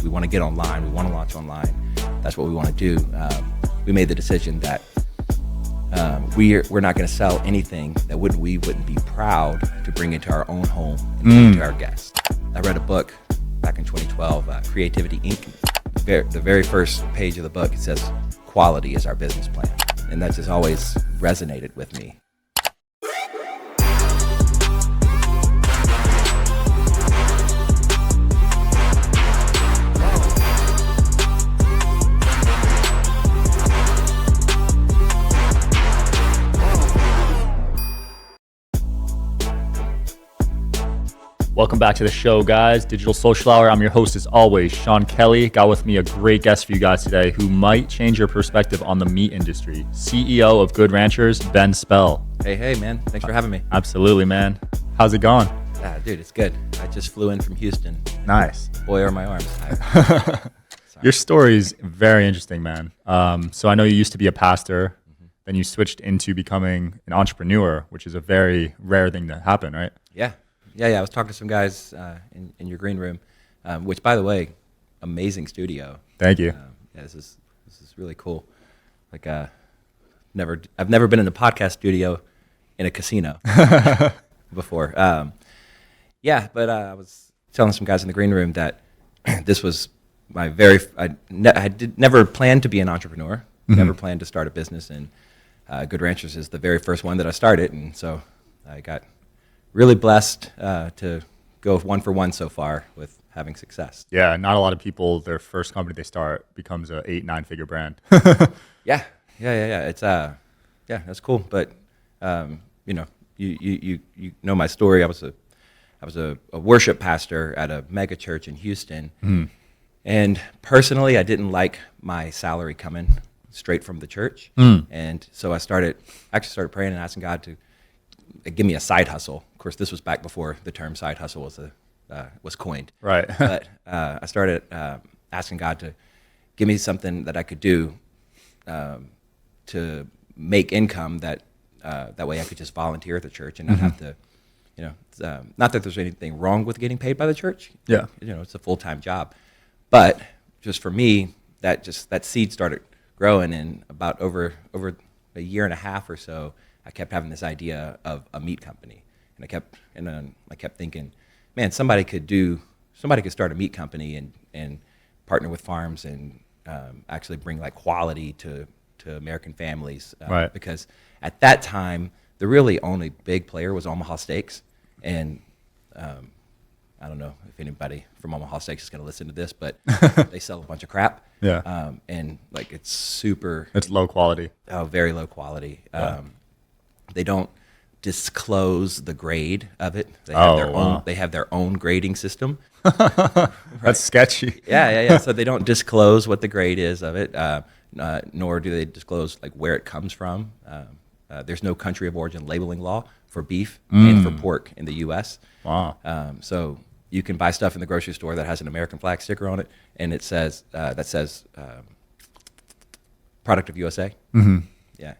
we want to get online, we want to launch online. That's what we want to do. We made the decision that we're not going to sell anything that we wouldn't be proud to bring into our own home and bring to our guests. I read a book back in 2012, Creativity Inc. The very first page of the book, it says, quality is our business plan. And that just always resonated with me. Welcome back to the show, guys. Digital Social Hour. I'm your host, as always, Sean Kelly. Got with me a great guest for you guys today who might change your perspective on the meat industry. CEO of Good Ranchers, Ben Spell. Hey, man. Thanks for having me. Absolutely, man. How's it going? Dude, it's good. I just flew in from Houston. Nice. Boy, are my arms tired. Your story is very interesting, man. So I know you used to be a pastor, then you switched into becoming an entrepreneur, which is a very rare thing to happen, right? Yeah. I was talking to some guys in your green room, which, by the way, amazing studio. Thank you. This is really cool. Like, I've never been in a podcast studio in a casino before. But I was telling some guys in the green room that this was my I never planned to be an entrepreneur, never planned to start a business, and Good Ranchers is the very first one that I started, and so I got really blessed to go 1 for 1 so far with having success. Yeah, not a lot of people, their first company they start becomes a 8-9 figure brand. Yeah. It's that's cool. But you know my story. I was a worship pastor at a mega church in Houston, and personally, I didn't like my salary coming straight from the church, and so I started praying and asking God to give me a side hustle. Of course, this was back before the term side hustle was coined. Right. But I started asking God to give me something that I could do to make income that way I could just volunteer at the church and not have to, not that there's anything wrong with getting paid by the church. Yeah. It's a full-time job. But just for me, that seed started growing, and about over a year and a half or so, I kept having this idea of a meat company, and I kept thinking, man, somebody could start a meat company and partner with farms and actually bring like quality to American families, right. Because at that time the really only big player was Omaha Steaks, and I don't know if anybody from Omaha Steaks is going to listen to this, but they sell a bunch of crap. Yeah. And like it's low quality. Oh, very low quality. Yeah. They don't disclose the grade of it. They have their own grading system. Right. That's sketchy. Yeah. So they don't disclose what the grade is of it, nor do they disclose like where it comes from. There's no country of origin labeling law for beef and for pork in the U.S. Wow. So you can buy stuff in the grocery store that has an American flag sticker on it, and it says product of USA. Mm-hmm. Yeah,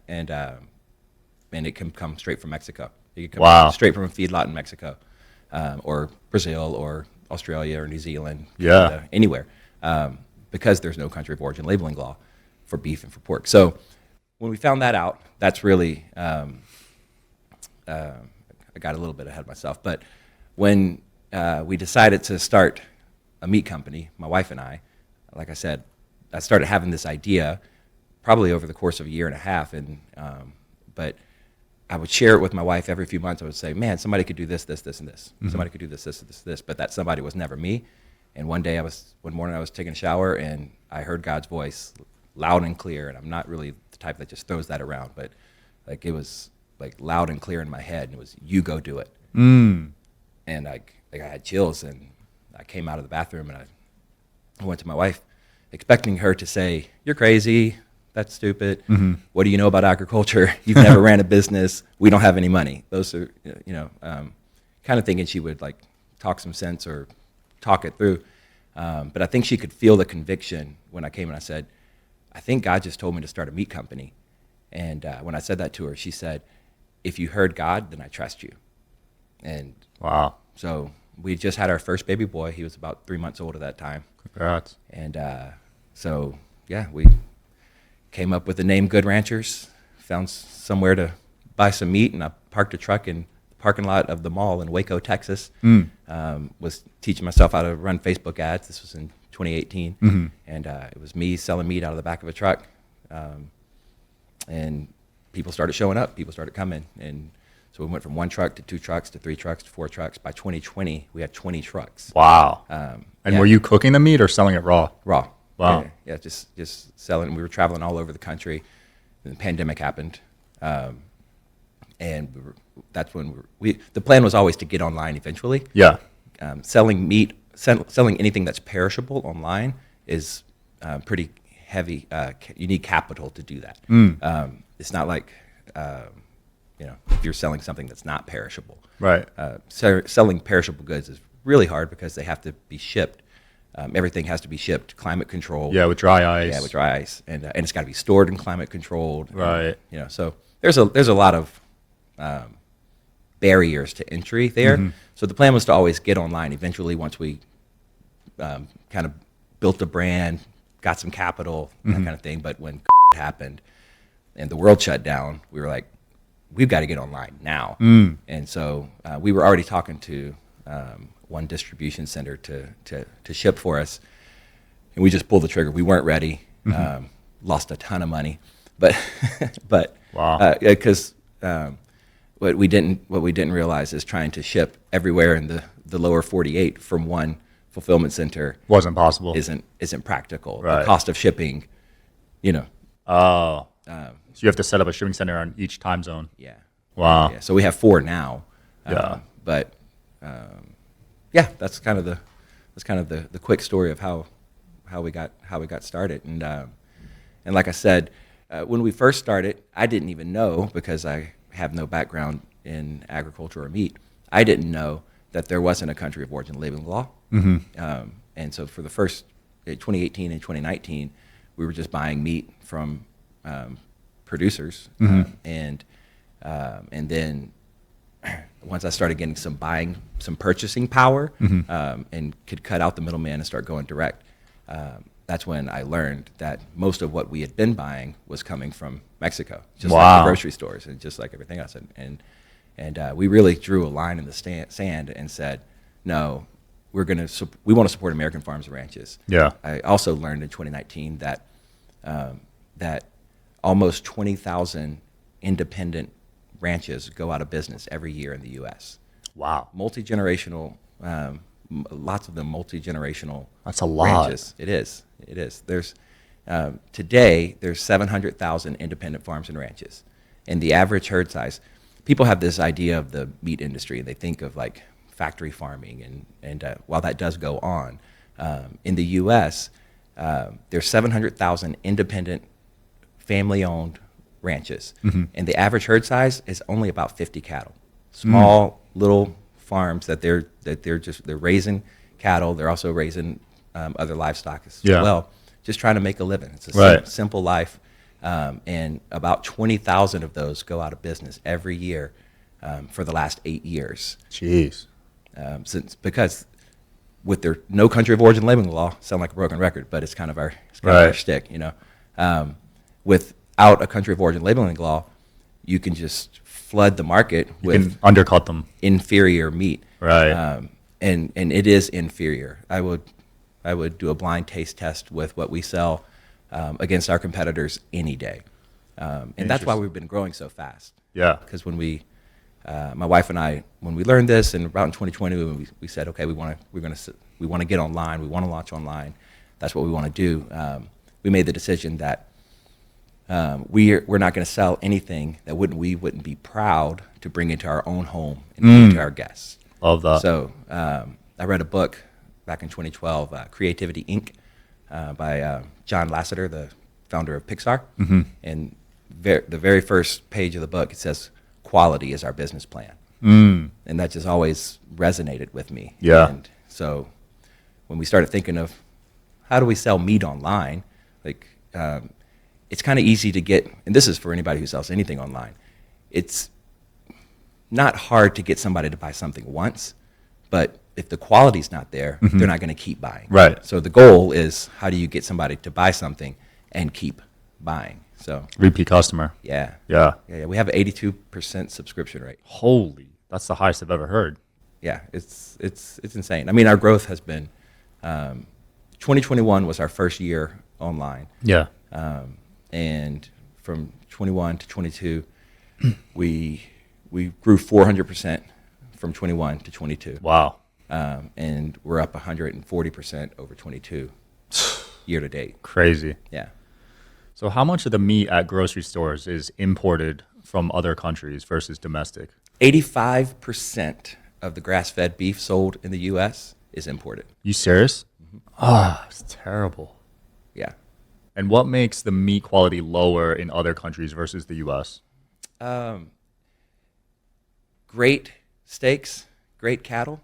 and it can come straight from Mexico. It can Wow. come straight from a feedlot in Mexico, or Brazil, or Australia, or New Zealand, Yeah. Canada, anywhere, because there's no country of origin labeling law for beef and for pork. So when we found that out, that's really, I got a little bit ahead of myself, but when we decided to start a meat company, my wife and I, like I said, I started having this idea probably over the course of a year and a half, and but I would share it with my wife every few months. I would say, man, somebody could do this, this, this, and this. Mm-hmm. Somebody could do this, this, this, this. But that somebody was never me. And one morning I was taking a shower, and I heard God's voice loud and clear. And I'm not really the type that just throws that around, but like it was like loud and clear in my head. And it was, you go do it. And I had chills, and I came out of the bathroom, and I went to my wife expecting her to say, you're crazy. That's stupid. Mm-hmm. What do you know about agriculture? You've never ran a business. We don't have any money. Those are, kind of thinking she would like talk some sense or talk it through. But I think she could feel the conviction when I came and I said, I think God just told me to start a meat company. And when I said that to her, she said, if you heard God, then I trust you. And wow. So we just had our first baby boy. He was about 3 months old at that time. Congrats. And so, yeah, we came up with the name Good Ranchers, found somewhere to buy some meat, and I parked a truck in the parking lot of the mall in Waco, Texas. Was teaching myself how to run Facebook ads. This was in 2018. And it was me selling meat out of the back of a truck. And people started showing up. People started coming. And so we went from 1 truck to 2 trucks to 3 trucks to 4 trucks. By 2020, we had 20 trucks. Wow. And were you cooking the meat or selling it raw? Raw. Wow. Yeah, just selling. We were traveling all over the country. And the pandemic happened. And that's when the plan was always to get online eventually. Yeah. Selling meat, selling anything that's perishable online is pretty heavy. You need capital to do that. It's not like, if you're selling something that's not perishable. Right. Selling perishable goods is really hard because they have to be shipped. Everything has to be shipped, climate controlled. Yeah, with dry ice. Yeah, with dry ice, and it's got to be stored in climate controlled. Right. And, so there's a lot of barriers to entry there. So the plan was to always get online. Eventually, once we kind of built a brand, got some capital, that kind of thing. But when happened and the world shut down, we were like, we've got to get online now. And so we were already talking to one distribution center to ship for us, and we just pulled the trigger. We weren't ready. Lost a ton of money, but wow. Because what we didn't realize is trying to ship everywhere in the lower 48 from one fulfillment center wasn't possible. Isn't practical. Right. The cost of shipping, Oh. So you have to set up a shipping center on each time zone. Yeah. Wow. Yeah. So we have 4 now. Yeah. But that's kind of the quick story of how we got started. And like I said, when we first started, I didn't even know, because I have no background in agriculture or meat. I didn't know that there wasn't a country of origin labeling law. And so for the first 2018 and 2019, we were just buying meat from producers, and then once I started getting some purchasing power, and could cut out the middleman and start going direct, that's when I learned that most of what we had been buying was coming from Mexico, just like the grocery stores and just like everything else. And we really drew a line in the sand and said, no, we want to support American farms and ranches. Yeah. I also learned in 2019 that that almost 20,000 independent ranches go out of business every year in the U.S. Wow. Multi-generational, lots of them multi-generational. That's a lot. Ranches. It is. There's today there's 700,000 independent farms and ranches, and the average herd size. People have this idea of the meat industry, and they think of like factory farming, and while that does go on, in the U.S. There's 700,000 independent, family-owned ranches, and the average herd size is only about 50 cattle. Small little farms that they're raising cattle. They're also raising other livestock as well, just trying to make a living. It's a simple life, and about 20,000 of those go out of business every year for the last 8 years. Jeez. Because with their no country of origin labeling law, sound like a broken record, but it's kind of our our shtick, Without a country of origin labeling law, you can just flood the market with undercut them inferior meat, right? And it is inferior. I would do a blind taste test with what we sell against our competitors any day, and that's why we've been growing so fast. Yeah, because when my wife and I, when we learned this, and about in 2020, we said, okay, we want to get online. We want to launch online. That's what we want to do. We made the decision that we're not going to sell anything that we wouldn't be proud to bring into our own home and bring to our guests. Love that. So I read a book back in 2012, Creativity Inc., by John Lasseter, the founder of Pixar. And the very first page of the book, it says, quality is our business plan. And that just always resonated with me. Yeah. And so when we started thinking of how do we sell meat online, it's kind of easy to get, and this is for anybody who sells anything online, it's not hard to get somebody to buy something once, but if the quality's not there, they're not going to keep buying. Right. So the goal is, how do you get somebody to buy something and keep buying? So Repeat customer. yeah. Yeah. Yeah, we have an 82% subscription rate. Holy, that's the highest I've ever heard. Yeah, it's insane. I mean, our growth has been 2021 was our first year online. Yeah. And from 21 to 22, we grew 400% from 21 to 22. Wow. And we're up 140% over 22 year to date. Crazy. Yeah. So how much of the meat at grocery stores is imported from other countries versus domestic? 85% of the grass-fed beef sold in the U.S. is imported. You serious? Ah, it's terrible. Yeah. And what makes the meat quality lower in other countries versus the U.S.? Great steaks, great cattle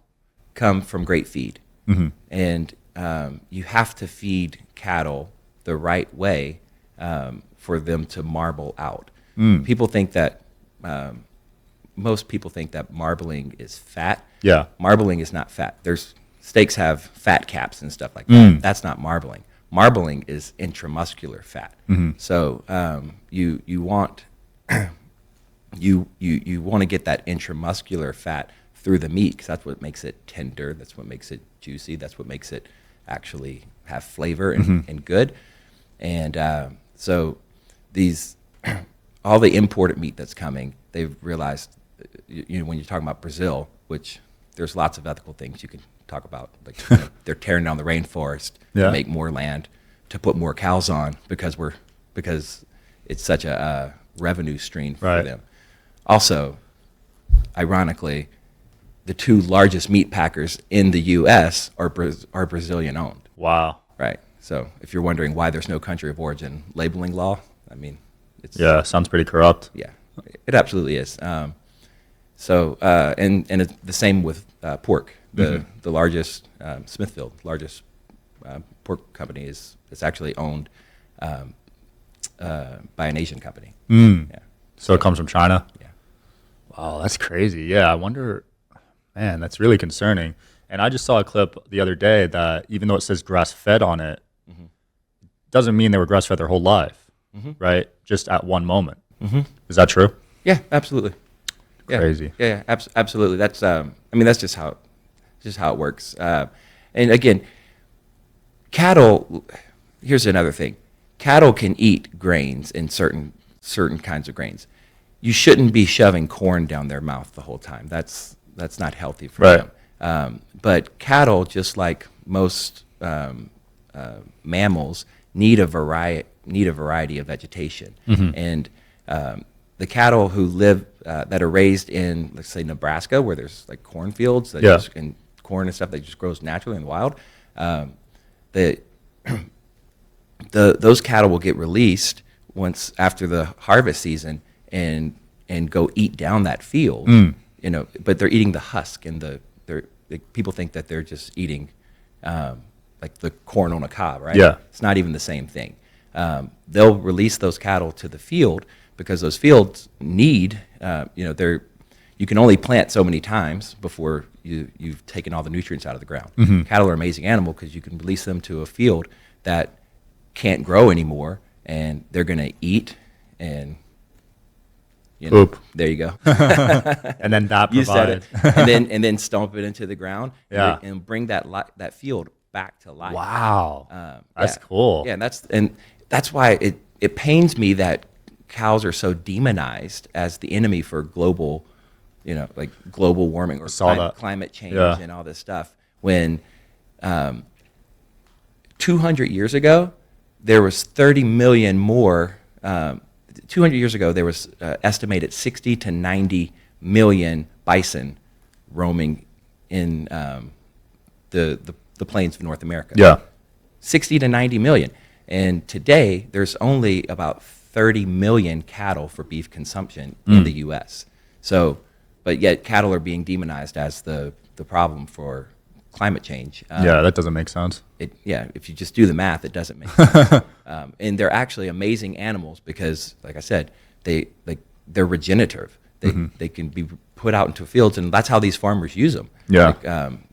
come from great feed. And you have to feed cattle the right way for them to marble out. People think that, most people think that marbling is fat. Yeah. Marbling is not fat. Steaks have fat caps and stuff like that. That's not marbling. Marbling is intramuscular fat. So you want you want to get that intramuscular fat through the meat, because that's what makes it tender. That's what makes it juicy. That's what makes it actually have flavor and good. And so these all the imported meat that's coming, they've realized, when you're talking about Brazil, which there's lots of ethical things you can talk about, like they're tearing down the rainforest to make more land, to put more cows on, because it's such a revenue stream for them. Also, ironically, the two largest meat packers in the U.S. are Brazilian owned. Wow. Right. So if you're wondering why there's no country of origin labeling law, I mean, sounds pretty corrupt. Yeah, it absolutely is. And it's the same with pork. The largest Smithfield, largest pork company is actually owned by an Asian company. Yeah. So it comes from China? Yeah. Wow, that's crazy. Yeah, I wonder, man, that's really concerning. And I just saw a clip the other day that even though it says grass-fed on it, doesn't mean they were grass-fed their whole life, right? Just at one moment. Is that true? Yeah, absolutely. Yeah. Crazy. Yeah, absolutely. That's that's just how it works. And again, cattle. Here's another thing: cattle can eat grains in certain kinds of grains. You shouldn't be shoving corn down their mouth the whole time. That's not healthy for them. But cattle, just like most mammals, need a variety of vegetation. And the cattle who live that are raised in, let's say, Nebraska, where there's like cornfields and corn and stuff that just grows naturally in the wild, those cattle will get released once after the harvest season and go eat down that field. But they're eating the husk, and people think that they're just eating like the corn on a cob, right? Yeah. It's not even the same thing. They'll release those cattle to the field because those fields need, you can only plant so many times before you've taken all the nutrients out of the ground. Cattle are an amazing animal because you can release them to a field that can't grow anymore, and they're going to eat and poop. There you go. And then that provided. and then stomp it into the ground. Yeah. And bring that field back to life. Wow. That's cool. Yeah, and that's why it pains me that cows are so demonized as the enemy for global warming or climate change and all this stuff. When 200 years ago, there was 30 million more. 200 years ago, there was estimated 60 to 90 million bison roaming in the plains of North America. Yeah. 60 to 90 million. And today, there's only about 30 million cattle for beef consumption in the U.S. So, but yet cattle are being demonized as the problem for climate change. That doesn't make sense. If you just do the math, it doesn't make sense. And they're actually amazing animals because, like I said, they're regenerative. They can be put out into fields, and that's how these farmers use them. Yeah. Like,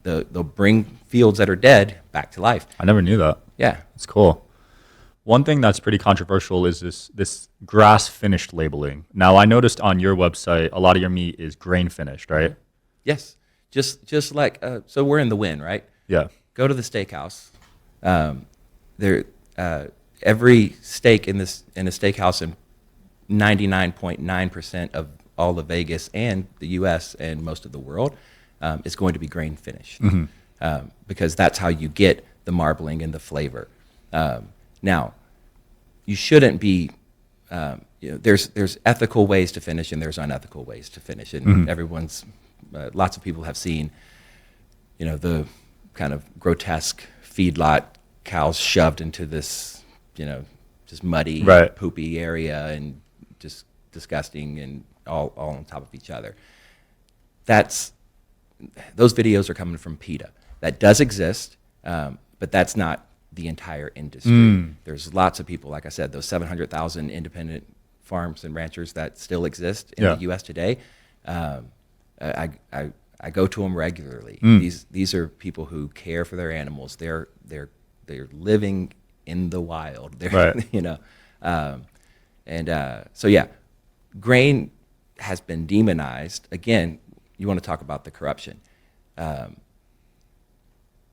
they'll bring fields that are dead back to life. I never knew that. Yeah. It's cool. One thing that's pretty controversial is this grass finished labeling. Now, I noticed on your website, a lot of your meat is grain finished, right? Yes. Just like, so we're in the win, right? Yeah. Go to the steakhouse. Every steak in a steakhouse in 99.9% of all of Vegas and the U.S. and most of the world is going to be grain finished, because that's how you get the marbling and the flavor. Now, you shouldn't be. There's ethical ways to finish and there's unethical ways to finish, and lots of people have seen, the kind of grotesque feedlot cows shoved into this, just muddy, right, poopy area and just disgusting and all on top of each other. Those videos are coming from PETA. That does exist, but that's not the entire industry. There's lots of people, like I said, those 700,000 independent farms and ranchers that still exist in the U.S. today. I go to them regularly. These are people who care for their animals. They're living in the wild. They're, right. So yeah, grain has been demonized. Again, you want to talk about the corruption.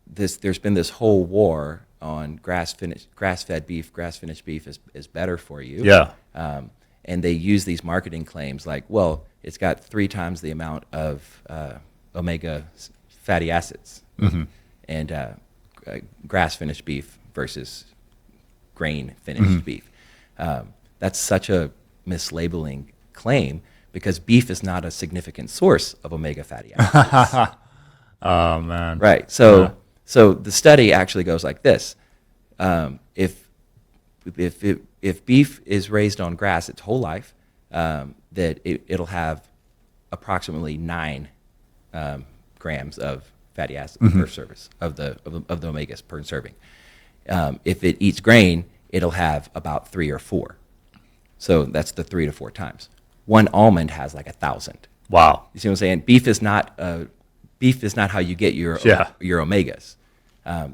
There's been this whole war on grass-fed beef. Grass-finished beef is better for you. Yeah. And they use these marketing claims like, well, it's got 3 times the amount of omega fatty acids, and grass-finished beef versus grain-finished beef. That's such a mislabeling claim because beef is not a significant source of omega fatty acids. Oh man! Right. So the study actually goes like this: if beef is raised on grass its whole life, that it'll have approximately 9 grams of fatty acids per service of the omegas per serving. If it eats grain, it'll have about 3 or 4. So that's the 3 to 4 times. One almond has like 1,000. Wow. You see what I'm saying? Beef is not how you get your omegas.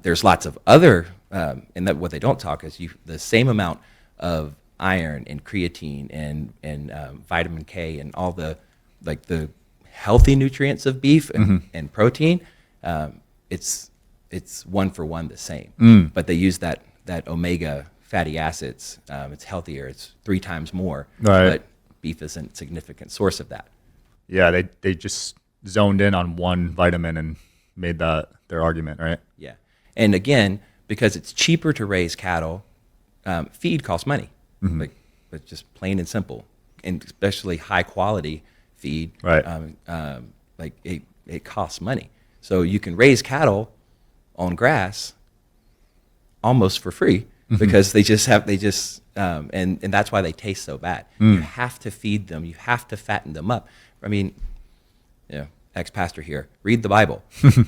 There's lots of other, and that what they don't talk is the same amount of iron and creatine and vitamin K and all the healthy nutrients of beef and protein. It's 1 for 1 the same, but they use that omega fatty acids. It's healthier. It's 3 times more, right. But beef isn't a significant source of that. Yeah, they just zoned in on one vitamin and made that their argument, right? Yeah, and again, because it's cheaper to raise cattle, feed costs money, but just plain and simple, and especially high quality feed, right? It costs money. So you can raise cattle on grass almost for free because and that's why they taste so bad. You have to feed them. You have to fatten them up. I mean, ex-pastor here, read the Bible.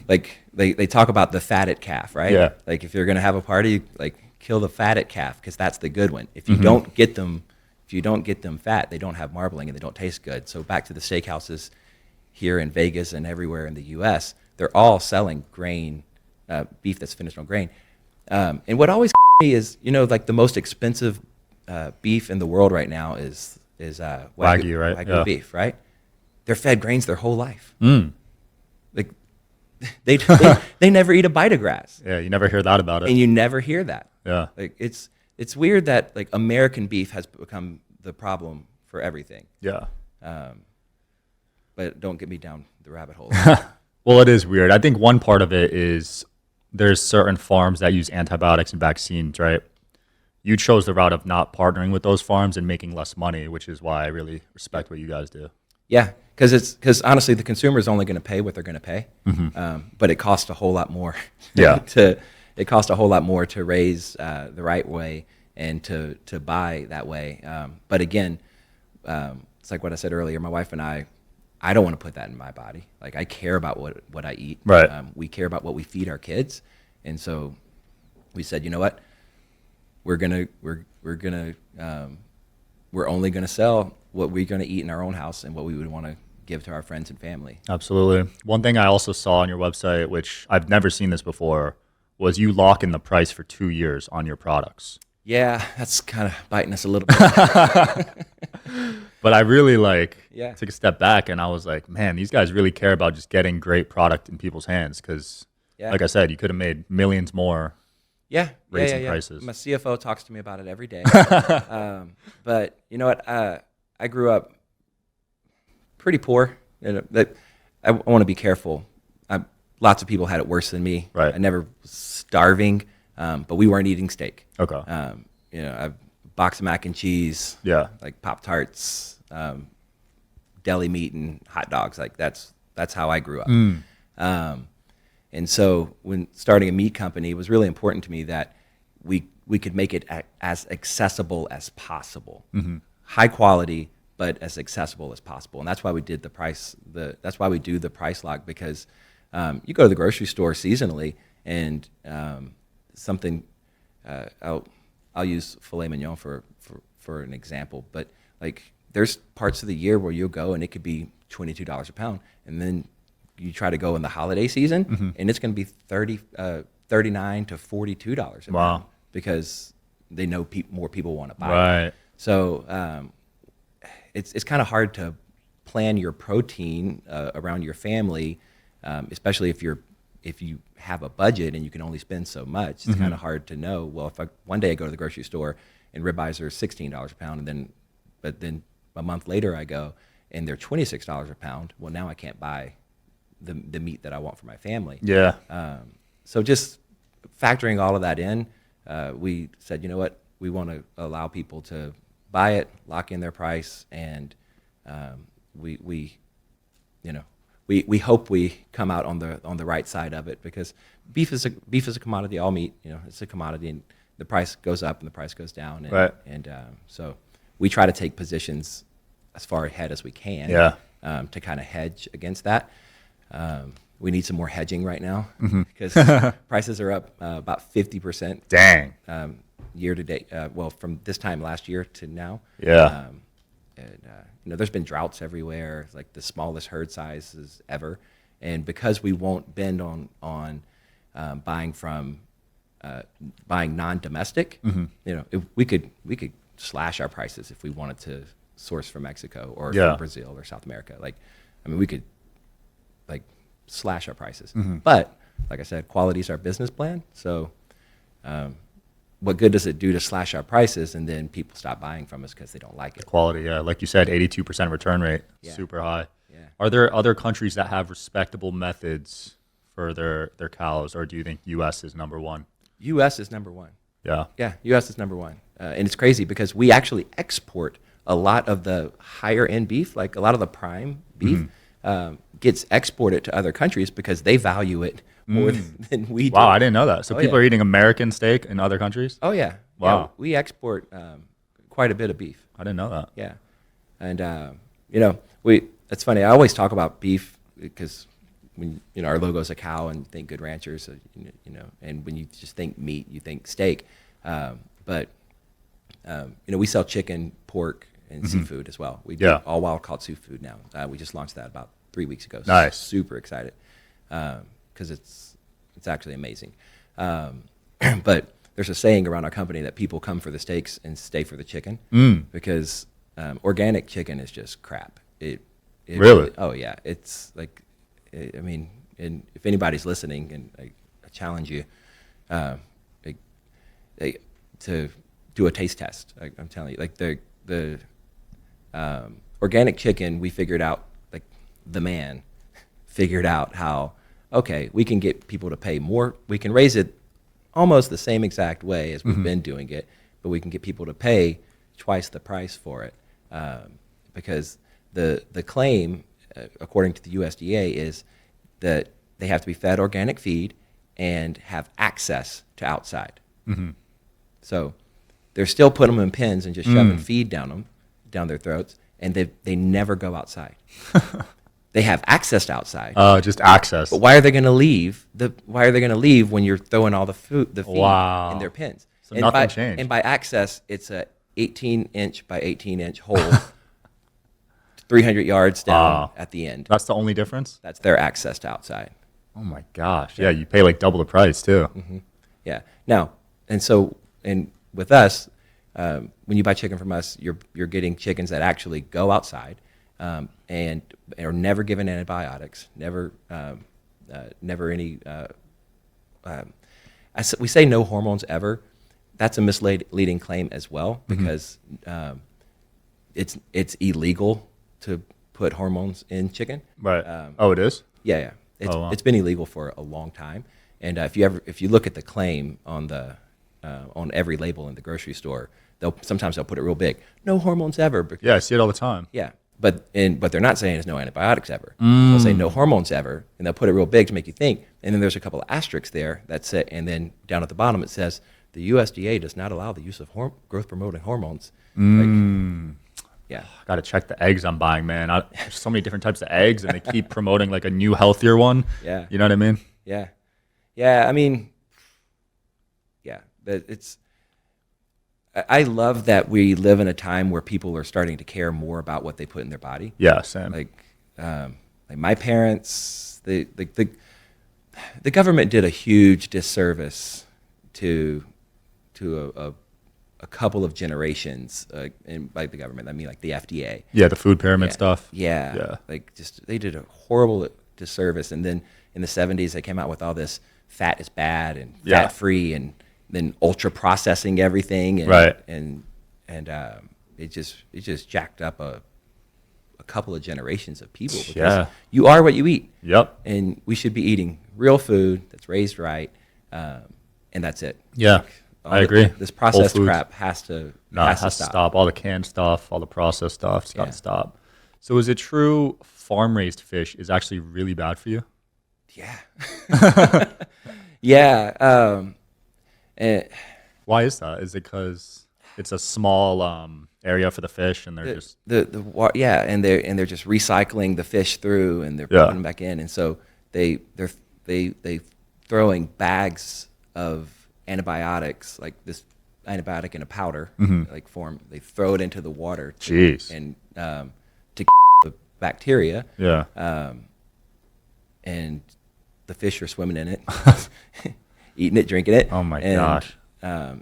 Like they talk about the fatted calf, right? Yeah. Like if you're going to have a party, kill the fatted calf because that's the good one. If you don't get them fat, they don't have marbling and they don't taste good. So back to the steakhouses here in Vegas and everywhere in the U.S., they're all selling grain, beef that's finished on grain. And what always me is, the most expensive beef in the world right now is Wagyu, right? Wagyu beef, right? They're fed grains their whole life. Like they never eat a bite of grass. Yeah, you never hear that about it. And you never hear that. Yeah. It's weird that American beef has become the problem for everything. Yeah. But don't get me down the rabbit hole. Well, it is weird. I think one part of it is there's certain farms that use antibiotics and vaccines, right? You chose the route of not partnering with those farms and making less money, which is why I really respect what you guys do. Yeah, because honestly, the consumer is only going to pay what they're going to pay, but it costs a whole lot more. Yeah. It costs a whole lot more to raise the right way and to buy that way. But again, it's like what I said earlier. My wife and I don't want to put that in my body. I care about what I eat. Right. We care about what we feed our kids, and so we said, you know what, we're gonna we're only going to sell what we're going to eat in our own house and what we would want to give to our friends and family. Absolutely. One thing I also saw on your website, which I've never seen this before, was you lock in the price for 2 years on your products. Yeah, that's kind of biting us a little bit. But I really took a step back and I was like, man, these guys really care about just getting great product in people's hands because, like I said, you could have made millions more raising prices. My CFO talks to me about it every day. But you know what? I grew up pretty poor. I want to be careful. Lots of people had it worse than me. Right. I never was starving, but we weren't eating steak. Okay. A box of mac and cheese. Yeah. Like Pop-Tarts, deli meat, and hot dogs. Like that's how I grew up. And so when starting a meat company, it was really important to me that we could make it as accessible as possible. High quality, but as accessible as possible. And that's why we did the price. That's why we do the price lock, because you go to the grocery store seasonally and something. I'll use filet mignon for an example, but like there's parts of the year where you'll go and it could be $22 a pound, and then you try to go in the holiday season and it's going to be $39 to $42 a pound because they know more people want to buy it. Right. So it's kind of hard to plan your protein around your family, especially if you have a budget and you can only spend so much. It's kind of hard to know. Well, if one day I go to the grocery store and ribeyes are $16 a pound, but then a month later I go and they're $26 a pound. Well, now I can't buy the meat that I want for my family. Yeah. So just factoring all of that in, we said, you know what, we want to allow people to buy it, lock in their price, and we hope we come out on the right side of it, because beef is a commodity. All meat, it's a commodity, and the price goes up and the price goes down. And, right. And so we try to take positions as far ahead as we can. Yeah. To kind of hedge against that. We need some more hedging right now because prices are up about 50%. Dang. Year to date. Well, from this time last year to now. Yeah. There's been droughts everywhere. It's like the smallest herd sizes ever, and because we won't bend on buying non-domestic, we could slash our prices if we wanted to source from Mexico or from Brazil or South America. We could slash our prices. But like I said, quality is our business plan. So what good does it do to slash our prices and then people stop buying from us because they don't like it? Quality, yeah. Like you said, 82% return rate, super high. Yeah. Are there other countries that have respectable methods for their cows, or do you think U.S. is number one? U.S. is number one. Yeah. Yeah, U.S. is number one. And it's crazy because we actually export a lot of the higher end beef, like a lot of the prime beef, gets exported to other countries because they value it more than we do. Wow, I didn't know that. So people are eating American steak in other countries? Oh, yeah. Wow. Yeah, we export quite a bit of beef. I didn't know that. Yeah. And, it's funny. I always talk about beef because when, our logo is a cow and you think Good Ranchers, and when you just think meat, you think steak. But we sell chicken, pork, and seafood as well. We do all wild caught seafood now. We just launched that about 3 weeks ago. Nice. Super excited because it's actually amazing. But there's a saying around our company that people come for the steaks and stay for the chicken because organic chicken is just crap. It really? Oh yeah, it's like, and if anybody's listening, and I challenge you to do a taste test. I'm telling you, like the organic chicken, we figured out, like the man figured out how, okay, we can get people to pay more. We can raise it almost the same exact way as we've been doing it, but we can get people to pay twice the price for it because the claim, according to the USDA, is that they have to be fed organic feed and have access to outside. So they're still putting them in pens and just shoving feed down their throats, and they never go outside. They have access to outside. Just access. But why are they going to leave? Why are they going to leave when you're throwing all the feed in their pens? So nothing changed. And by access, it's a 18-inch by 18-inch hole, 300 yards down at the end. That's the only difference? That's their access to outside. Oh my gosh. Yeah, you pay like double the price too. Yeah. Now, and with us, when you buy chicken from us, you're getting chickens that actually go outside and are never given antibiotics, never any. We say no hormones ever. That's a misleading claim as well because it's illegal to put hormones in chicken. Right. It is? Yeah. It's been illegal for a long time. And if you look at the claim on every label in the grocery store, sometimes they'll put it real big. No hormones ever. Yeah, I see it all the time. Yeah. But they're not saying there's no antibiotics ever. They'll say no hormones ever, and they'll put it real big to make you think. And then there's a couple of asterisks there that's it. And then down at the bottom it says the USDA does not allow the use of growth promoting hormones. Yeah. Got to check the eggs I'm buying, man. There's so many different types of eggs, and they keep promoting like a new, healthier one. Yeah. You know what I mean? Yeah. Yeah. I mean, yeah. But I love that we live in a time where people are starting to care more about what they put in their body. Yeah, same. Like my parents, the government did a huge disservice to a couple of generations, and by the government, I mean like the FDA. Yeah, the food pyramid stuff. Yeah. Like they did a horrible disservice. And then in the 70s, they came out with all this fat is bad and fat free, and then ultra processing everything. And, right. And it just jacked up a couple of generations of people because you are what you eat. Yep. And we should be eating real food that's raised right, and that's it. Yeah. I agree. This processed crap has to stop. All the canned stuff, all the processed stuff, it's got to stop. So is it true farm-raised fish is actually really bad for you? Yeah. Yeah. Why is that? Is it because it's a small area for the fish, and they're just and they're just recycling the fish through, and they're putting them back in, and so they throwing bags of antibiotics, like this antibiotic in a powder like form. They throw it into the water to the bacteria. Yeah. And the fish are swimming in it, eating it, drinking it. Oh my gosh.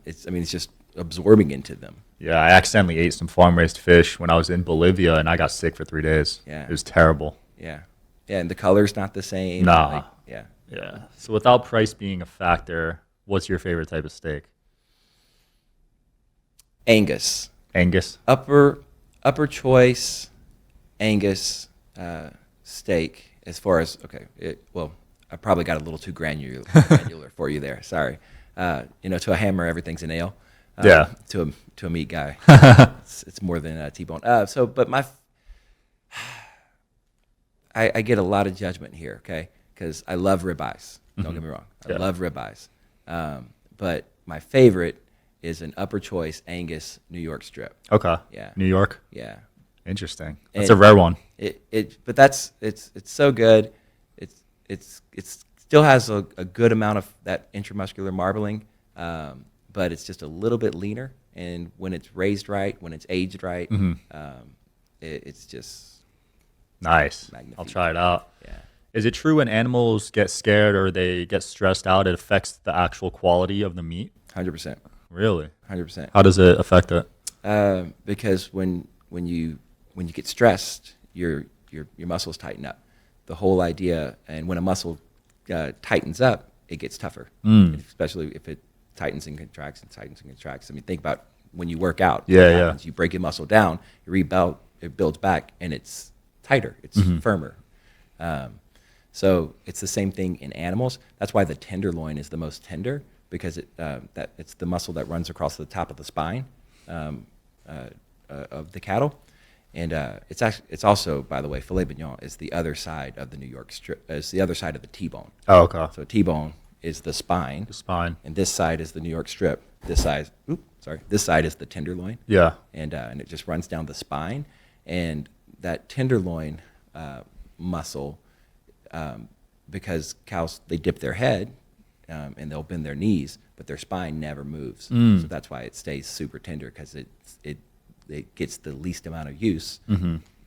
It's just absorbing into them. Yeah, I accidentally ate some farm-raised fish when I was in Bolivia, and I got sick for 3 days. Yeah. It was terrible. Yeah. Yeah, and the color's not the same. Nah. Yeah. So without price being a factor, what's your favorite type of steak? Angus. Upper choice Angus steak. As far as I probably got a little too granular for you there. Sorry. To a hammer, everything's a nail. To a meat guy, it's more than a T-bone. I get a lot of judgment here, okay? Because I love ribeyes. Don't get me wrong. I love ribeyes. But my favorite is an upper choice Angus New York strip. Okay. Yeah. New York. Yeah. Interesting. That's a rare one. But it's so good. It still has a good amount of that intramuscular marbling, but it's just a little bit leaner. And when it's raised right, when it's aged right, it's just nice. magnifique. I'll try it out. Yeah. Is it true when animals get scared or they get stressed out, it affects the actual quality of the meat? 100%. Really? 100%. How does it affect it? Because when you get stressed, your muscles tighten up. The whole idea, and when a muscle tightens up, it gets tougher, especially if it tightens and contracts and tightens and contracts. I mean, think about when you work out. Yeah. You break your muscle down, it builds back, and it's tighter, it's firmer. So it's the same thing in animals. That's why the tenderloin is the most tender, because it's the muscle that runs across the top of the spine of the cattle. And it's also, by the way, filet mignon is the other side of the New York strip. It's the other side of the T-bone. Oh, okay. So T-bone is the spine. And this side is the New York strip. This side is the tenderloin. Yeah. And it just runs down the spine. And that tenderloin muscle, because cows, they dip their head and they'll bend their knees, but their spine never moves. So that's why it stays super tender, because it gets the least amount of use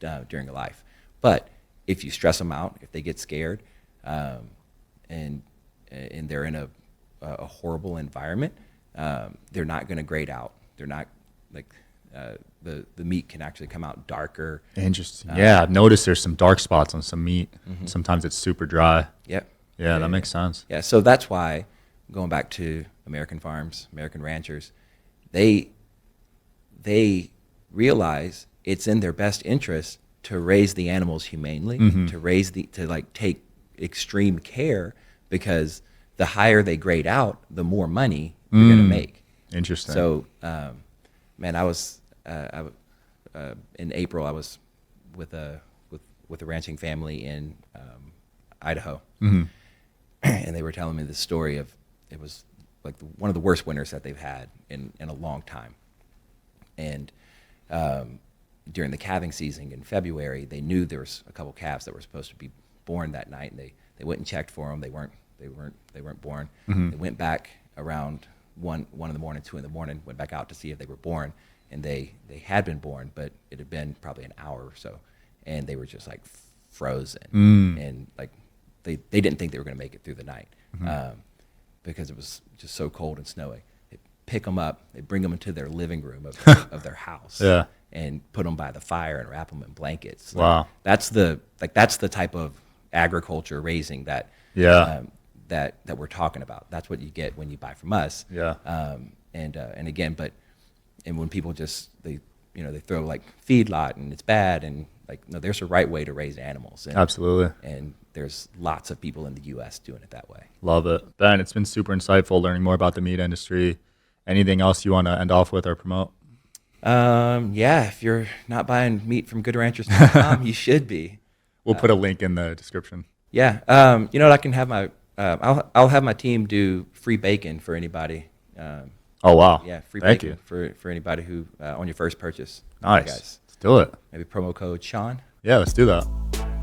during a life. But if you stress them out, if they get scared, and they're in a horrible environment, they're not going to grade out. They're not like the meat can actually come out darker. Interesting. Yeah, I've noticed there's some dark spots on some meat. Sometimes it's super dry. Yep. Yeah, that makes sense. Yeah, so that's why, going back to American farms, American ranchers, they realize it's in their best interest to raise the animals humanely, to take extreme care, because the higher they grade out, the more money you're going to make. Interesting. So, man, I was in April. I was with a ranching family in Idaho, and they were telling me this story of, it was like one of the worst winters that they've had in a long time. And during the calving season in February, they knew there was a couple calves that were supposed to be born that night, and they went and checked for them. They weren't born. They went back around 1 in the morning, 2 in the morning, went back out to see if they were born, and they had been born, but it had been probably an hour or so, and they were just like frozen, and like they didn't think they were going to make it through the night, because it was just so cold and snowy. They pick them up, they bring them into their living room of their house, and put them by the fire and wrap them in blankets. Wow. Like, that's the type of agriculture raising that we're talking about. That's what you get when you buy from us. And when people just they throw like feedlot and it's bad, and like, no, there's a right way to raise animals. And, absolutely. And there's lots of people in the U.S. doing it that way. Love it. Ben, it's been super insightful learning more about the meat industry. Anything else you want to end off with or promote? If you're not buying meat from GoodRanchers.com, you should be. We'll put a link in the description. Yeah. I can have my I'll have my team do free bacon for anybody. Oh, wow. Yeah, free Thank bacon for anybody who on your first purchase. Nice. Guys. Let's do it. Maybe promo code Sean. Yeah, let's do that.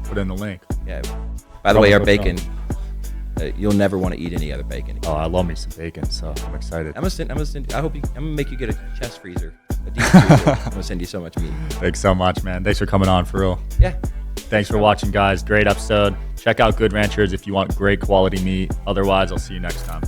Put in the link. Yeah. By the way, our bacon, you'll never want to eat any other bacon again. Oh, I love me some bacon, so I'm excited. I'm gonna make you get a chest freezer, a deep freezer. I'm gonna send you so much meat. Thanks so much, man. Thanks for coming on, for real. Yeah. Thanks for watching, guys. Great episode. Check out Good Ranchers if you want great quality meat. Otherwise, I'll see you next time.